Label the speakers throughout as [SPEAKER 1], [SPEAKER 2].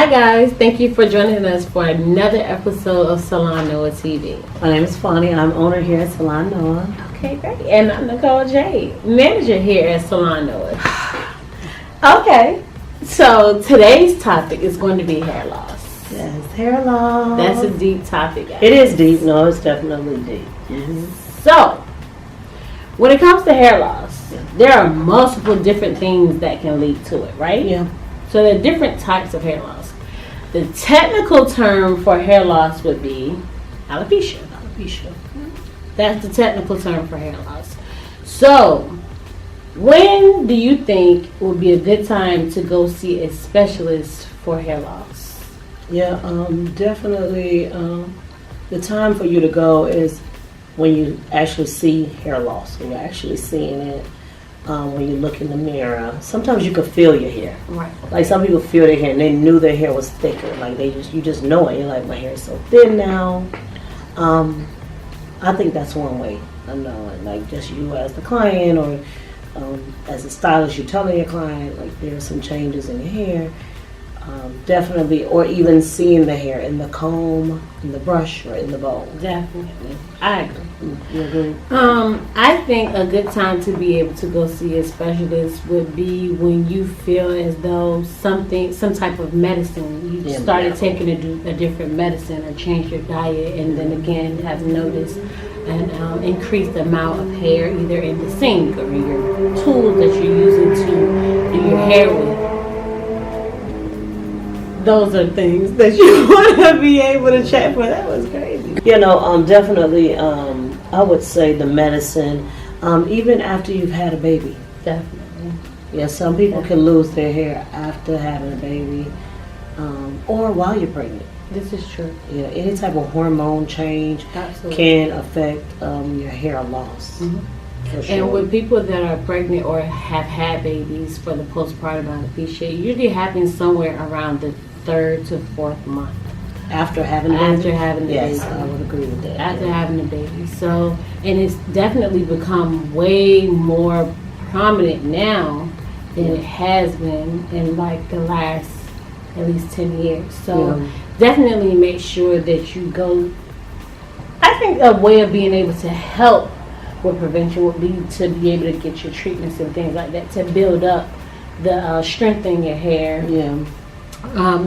[SPEAKER 1] Hi guys, thank you for joining us for another episode of Salon Noah TV.
[SPEAKER 2] My name is Fonnie. I'm owner here at Salon Noah.
[SPEAKER 1] Okay, great. And I'm Nicole J, manager here at Salon Noah. Okay, so today's topic is going to be hair loss.
[SPEAKER 2] Yes, hair loss.
[SPEAKER 1] That's a deep topic, guys.
[SPEAKER 2] It is deep. No, it's definitely deep.
[SPEAKER 1] So, when it comes to hair loss, there are multiple different things that can lead to it, right?
[SPEAKER 2] Yeah.
[SPEAKER 1] So there are different types of hair loss. The technical term for hair loss would be alopecia. Alopecia. That's the technical term for hair loss. So, when do you think would be a good time to go see a specialist for hair loss?
[SPEAKER 2] Yeah, definitely. The time for you to go is when you actually see hair loss. When you're actually seeing it. When you look in the mirror, sometimes you can feel your hair.
[SPEAKER 1] Right.
[SPEAKER 2] Like some people feel their hair and they knew their hair was thicker. Like you just know it. You're like, my hair is so thin now. I think that's one way of knowing. Like just you as the client or as a stylist, you're telling your client like there are some changes in your hair. Definitely, or even seeing the hair in the comb, in the brush, or in the bowl.
[SPEAKER 1] Definitely. I agree.
[SPEAKER 2] You agree?
[SPEAKER 1] I think a good time to be able to go see a specialist would be when you feel as though some type of medicine, you started taking a different medicine or changed your diet, and then again have noticed an increased amount of hair either in the sink or in your tools that you're using to do your hair with. Those are things that you want to be able to check for. That was crazy.
[SPEAKER 2] Definitely, I would say the medicine, even after you've had a baby.
[SPEAKER 1] Definitely.
[SPEAKER 2] Yeah, some people can lose their hair after having a baby, or while you're pregnant.
[SPEAKER 1] This is true.
[SPEAKER 2] Yeah, any type of hormone change can affect your hair loss.
[SPEAKER 1] Mm-hmm.
[SPEAKER 2] For sure.
[SPEAKER 1] And with people that are pregnant or have had babies for the postpartum alopecia, it usually happens somewhere around the 3rd to 4th month.
[SPEAKER 2] After having a baby?
[SPEAKER 1] After having the baby.
[SPEAKER 2] Yes, I would agree with that.
[SPEAKER 1] After having the baby. So, and it's definitely become way more prominent now than it has been in like the last at least 10 years. So definitely make sure that you go. I think a way of being able to help with prevention would be to be able to get your treatments and things like that to build up the strength in your hair.
[SPEAKER 2] Yeah.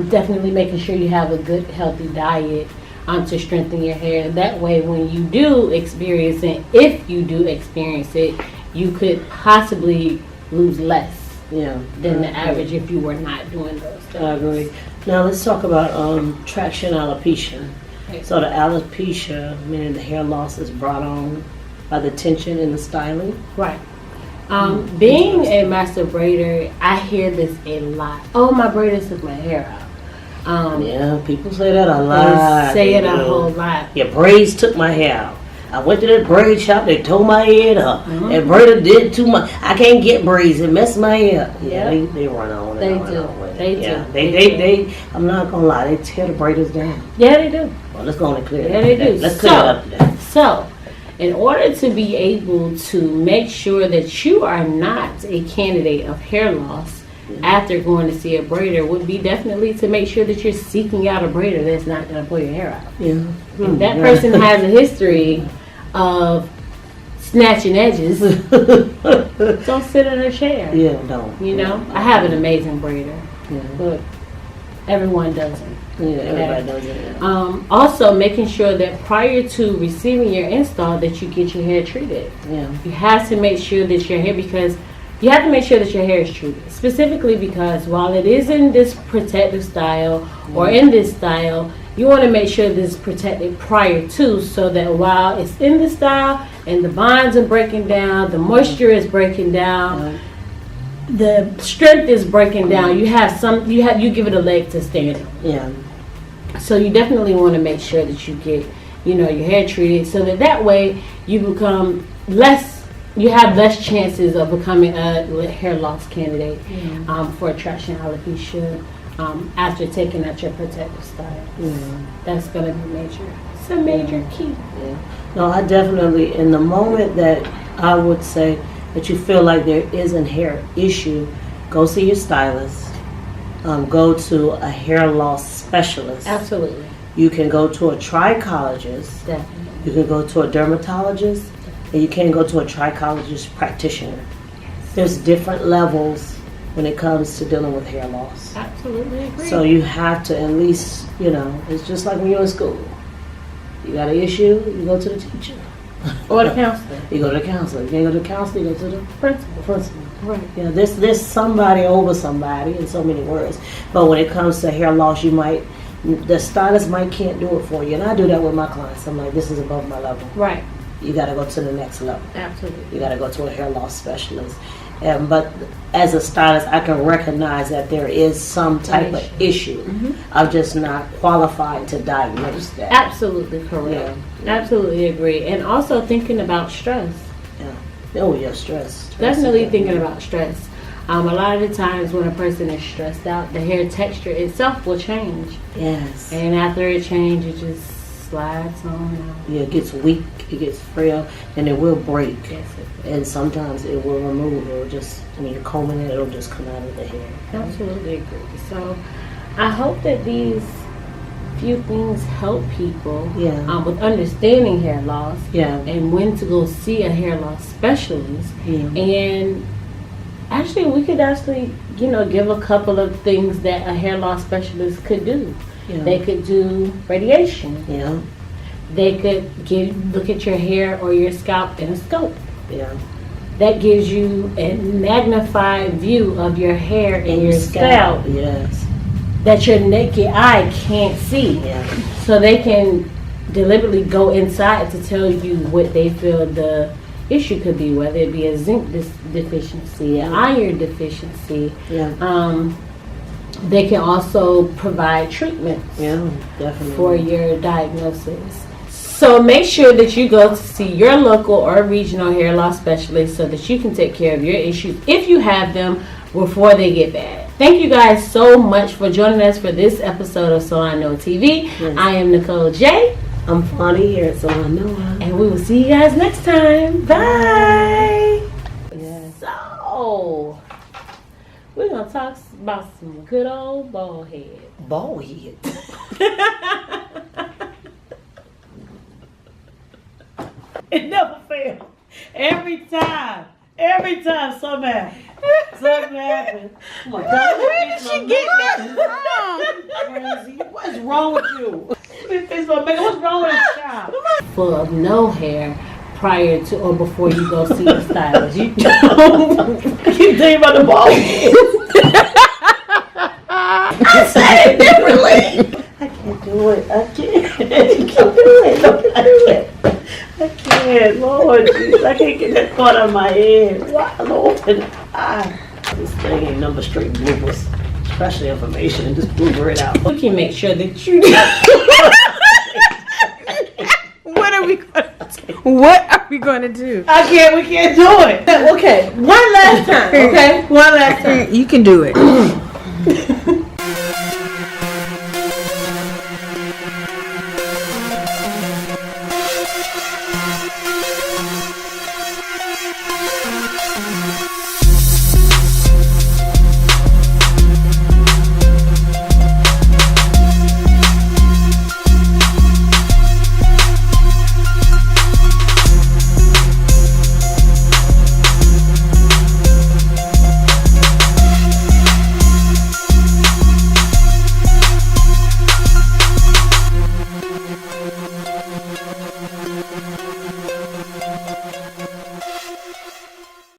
[SPEAKER 1] Definitely making sure you have a good healthy diet to strengthen your hair. That way when you do experience it, if you do experience it, you could possibly lose less than the average if you were not doing those things.
[SPEAKER 2] I agree. Now let's talk about traction alopecia. Okay. So the alopecia, meaning the hair loss, is brought on by the tension in the styling.
[SPEAKER 1] Right. Being a master braider, I hear this a lot. Oh, my braiders took my hair out.
[SPEAKER 2] Yeah, people say that a lot.
[SPEAKER 1] Say it a whole lot.
[SPEAKER 2] Your braids took my hair out. I went to the braid shop, they tore my head up. That braider did too much. I can't get braids, it messed my hair up. Yeah, they run on.
[SPEAKER 1] They do.
[SPEAKER 2] They I'm not gonna lie, they tear the braiders down.
[SPEAKER 1] Yeah, they do.
[SPEAKER 2] Well, let's go and clear it up.
[SPEAKER 1] Yeah, they do.
[SPEAKER 2] Let's clear it up today.
[SPEAKER 1] So, in order to be able to make sure that you are not a candidate of hair loss after going to see a braider would be definitely to make sure that you're seeking out a braider that's not going to pull your hair out.
[SPEAKER 2] Yeah.
[SPEAKER 1] If that person has a history of snatching edges, don't sit in a chair.
[SPEAKER 2] Yeah, don't.
[SPEAKER 1] You know, I have an amazing braider, but everyone doesn't.
[SPEAKER 2] Yeah, everybody does it.
[SPEAKER 1] Also, making sure that prior to receiving your install, that you get your hair treated.
[SPEAKER 2] Yeah,
[SPEAKER 1] you have to make sure that your hair, because you have to make sure that your hair is treated. Specifically because while it is in this protective style or in this style, you want to make sure this is protected prior to, so that while it's in the style and the bonds are breaking down, the moisture is breaking down. The strength is breaking down. You give it a leg to stand on.
[SPEAKER 2] Yeah.
[SPEAKER 1] So you definitely want to make sure that you get, your hair treated, so that way you become you have less chances of becoming a hair loss candidate for traction alopecia after taking out your protective style. That's going to be major. It's a major key.
[SPEAKER 2] Yeah. No, I definitely, in the moment that I would say that you feel like there is a hair issue, go see your stylist. go to a hair loss specialist.
[SPEAKER 1] Absolutely.
[SPEAKER 2] You can go to a trichologist.
[SPEAKER 1] Definitely.
[SPEAKER 2] You can go to a dermatologist. And you can go to a trichologist practitioner. There's different levels when it comes to dealing with hair loss.
[SPEAKER 1] Absolutely agree.
[SPEAKER 2] So you have to at least, it's just like when you're in school. You got an issue, you go to the teacher.
[SPEAKER 1] Or the counselor.
[SPEAKER 2] You go to the counselor. You can't go to the counselor, you go to the principal.
[SPEAKER 1] Right.
[SPEAKER 2] Yeah, there's somebody over somebody in so many words. But when it comes to hair loss, the stylist can't do it for you. And I do that with my clients. I'm like, this is above my level.
[SPEAKER 1] Right.
[SPEAKER 2] You got to go to the next level.
[SPEAKER 1] Absolutely.
[SPEAKER 2] You got to go to a hair loss specialist. But as a stylist, I can recognize that there is some type of issue.
[SPEAKER 1] Mm-hmm.
[SPEAKER 2] I'm just not qualified to diagnose that.
[SPEAKER 1] Absolutely correct. Yeah. Absolutely agree. And also thinking about stress.
[SPEAKER 2] Yeah. Oh, yeah, stress.
[SPEAKER 1] Definitely thinking about stress. A lot of the times when a person is stressed out, the hair texture itself will change.
[SPEAKER 2] Yes.
[SPEAKER 1] And after it changes, it just slides on out.
[SPEAKER 2] Yeah, it gets weak, it gets frail, and it will break.
[SPEAKER 1] Yes,
[SPEAKER 2] and sometimes it will remove. It will just, when you're combing it, it'll just come out of the hair.
[SPEAKER 1] Absolutely agree. So I hope that these few things help people with understanding hair loss and when to go see a hair loss specialist.
[SPEAKER 2] Yeah.
[SPEAKER 1] And actually, we could give a couple of things that a hair loss specialist could do. Yeah. They could do radiation.
[SPEAKER 2] Yeah.
[SPEAKER 1] They could look at your hair or your scalp in a scope.
[SPEAKER 2] Yeah.
[SPEAKER 1] That gives you a magnified view of your hair and your scalp.
[SPEAKER 2] Yes.
[SPEAKER 1] That your naked eye can't see.
[SPEAKER 2] Yeah.
[SPEAKER 1] So they can deliberately go inside to tell you what they feel the issue could be, whether it be a zinc deficiency, an iron deficiency.
[SPEAKER 2] Yeah.
[SPEAKER 1] They can also provide treatments
[SPEAKER 2] definitely
[SPEAKER 1] for your diagnosis. So make sure that you go to see your local or regional hair loss specialist so that you can take care of your issues if you have them before they get bad. Thank you guys so much for joining us for this episode of Salon TV. Yes. I am Nicole J.
[SPEAKER 2] I'm Fonnie here at Salon Noah.
[SPEAKER 1] And we will see you guys next time. Bye. Yes. So, we're going to talk about some good old bald head.
[SPEAKER 2] Bald head? It never fails. Every time something happens. Oh my God.
[SPEAKER 1] Where did she get that
[SPEAKER 2] from? What's wrong with you? What's wrong with this child?
[SPEAKER 1] Full of no hair prior to or before you go see the stylist. You keep
[SPEAKER 2] thinking about the bald head. I said it differently. I can't do it. I can't. Lord Jesus, I can't get that thought out of my head. Why, Lord? This thing ain't number straight bloopers. Especially information and just blooper it out.
[SPEAKER 1] We can make sure that you.
[SPEAKER 3] What are we going to do?
[SPEAKER 2] We can't do it. Okay, one last time. Okay, one last time.
[SPEAKER 3] You can do it.